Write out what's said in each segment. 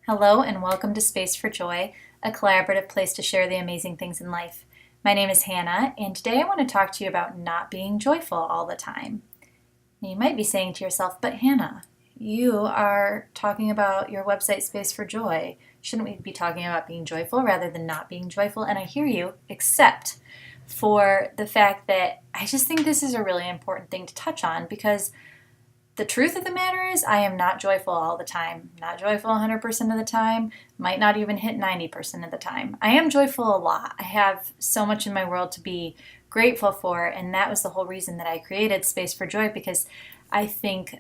Hello and welcome to Space for Joy, a collaborative place to share the amazing things in life. My name is Hannah, and today I want to talk to you about not being joyful all the time. And you might be saying to yourself, but Hannah, you are talking about your website Space for Joy. Shouldn't we be talking about being joyful rather than not being joyful? And I hear you, except for the fact that I just think this is a really important thing to touch on because the truth of the matter is, I am not joyful all the time. Not joyful 100% of the time. Might not even hit 90% of the time. I am joyful a lot. I have so much in my world to be grateful for, and that was the whole reason that I created Space for Joy because I think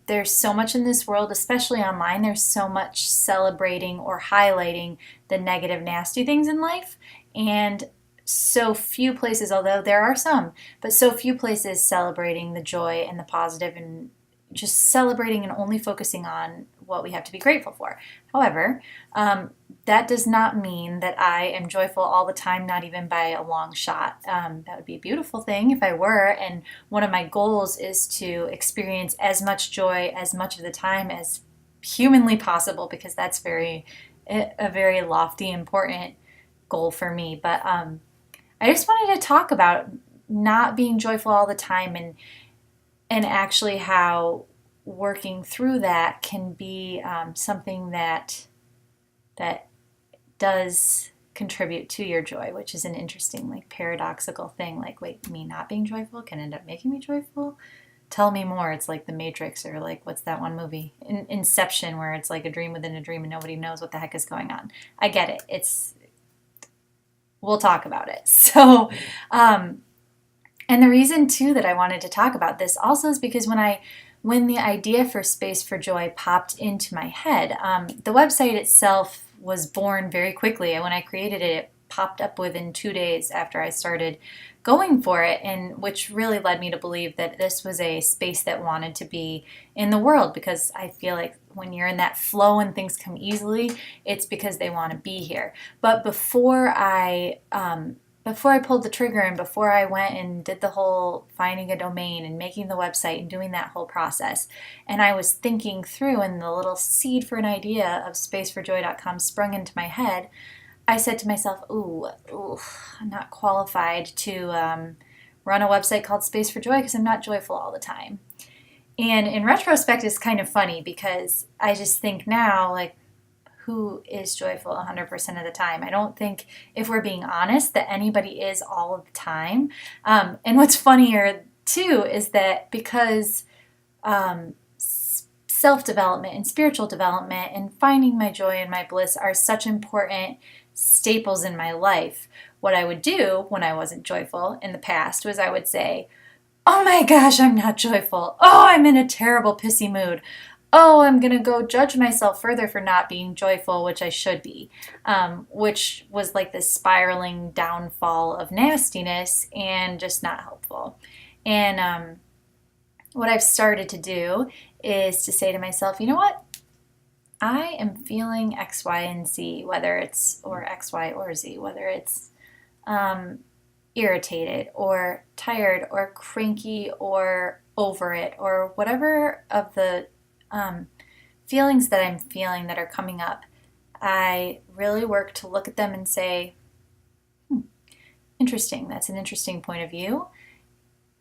there's so much in this world, especially online, there's so much celebrating or highlighting the negative, nasty things in life. And so few places, although there are some, but so few places celebrating the joy and the positive and just celebrating and only focusing on what we have to be grateful for. However, that does not mean that I am joyful all the time, not even by a long shot. That would be a beautiful thing if I were, and one of my goals is to experience as much joy as much of the time as humanly possible because that's a very lofty, important goal for me. But I just wanted to talk about not being joyful all the time and actually how working through that can be something that does contribute to your joy, which is an interesting, like, paradoxical thing. Like, wait, me not being joyful can end up making me joyful? Tell me more. It's like The Matrix, or like, what's that one movie? Inception, where it's like a dream within a dream and nobody knows what the heck is going on. I get it. We'll talk about it. So, and the reason too that I wanted to talk about this also is because when the idea for Space for Joy popped into my head, the website itself was born very quickly. And when I created it, it popped up within 2 days after I started going for it, and which really led me to believe that this was a space that wanted to be in the world, because I feel like when you're in that flow and things come easily, it's because they want to be here. But before I pulled the trigger and before I went and did the whole finding a domain and making the website and doing that whole process, and I was thinking through and the little seed for an idea of spaceforjoy.com sprung into my head, I said to myself, I'm not qualified to run a website called Space for Joy because I'm not joyful all the time. And in retrospect, it's kind of funny because I just think now, like, who is joyful 100% of the time? I don't think, if we're being honest, that anybody is all of the time. And what's funnier too is that because self-development and spiritual development and finding my joy and my bliss are such important staples in my life, what I would do when I wasn't joyful in the past was I would say, oh my gosh, I'm not joyful. Oh, I'm in a terrible pissy mood. Oh, I'm going to go judge myself further for not being joyful, which I should be, which was like this spiraling downfall of nastiness and just not helpful. And what I've started to do is to say to myself, you know what? I am feeling X, Y, and Z, or X, Y, or Z, whether it's irritated or tired or cranky or over it or whatever of the feelings that I'm feeling that are coming up. I really work to look at them and say, interesting, that's an interesting point of view.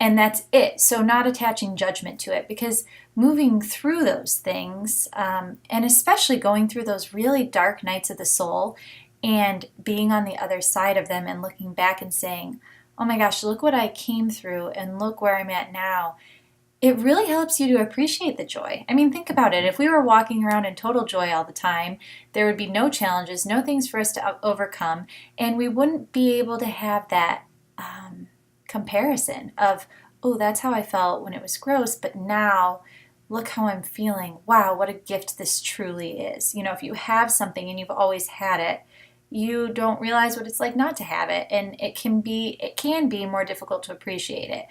And that's it. So not attaching judgment to it, because moving through those things, and especially going through those really dark nights of the soul and being on the other side of them and looking back and saying, oh my gosh, look what I came through and look where I'm at now. It really helps you to appreciate the joy. I mean, think about it. If we were walking around in total joy all the time, there would be no challenges, no things for us to overcome, and we wouldn't be able to have that comparison of, oh, that's how I felt when it was gross, but now look how I'm feeling. Wow, what a gift this truly is. You know, if you have something and you've always had it, you don't realize what it's like not to have it, and it can be more difficult to appreciate it.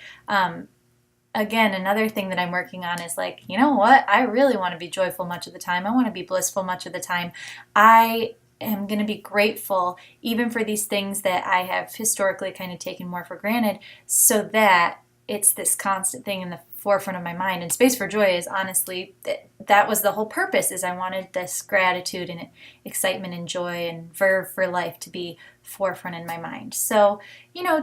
Again, another thing that I'm working on is like, you know what? I really want to be joyful much of the time. I want to be blissful much of the time. I am going to be grateful even for these things that I have historically kind of taken more for granted, so that it's this constant thing in the forefront of my mind. And Space for Joy is honestly, that was the whole purpose, is I wanted this gratitude and excitement and joy and verve for life to be forefront in my mind. So,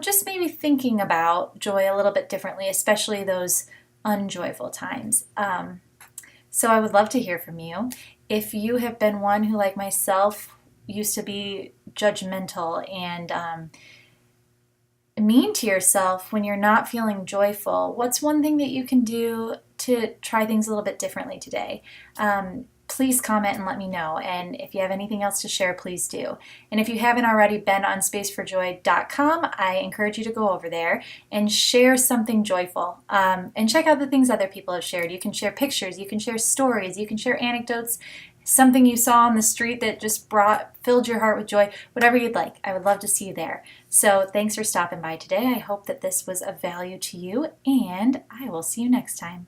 just maybe thinking about joy a little bit differently, especially those unjoyful times. So I would love to hear from you. If you have been one who, like myself, used to be judgmental and mean to yourself when you're not feeling joyful, what's one thing that you can do to try things a little bit differently today? Please comment and let me know. And if you have anything else to share, please do. And if you haven't already been on spaceforjoy.com, I encourage you to go over there and share something joyful. And check out the things other people have shared. You can share pictures, you can share stories, you can share anecdotes, something you saw on the street that just filled your heart with joy, whatever you'd like. I would love to see you there. So thanks for stopping by today. I hope that this was of value to you, and I will see you next time.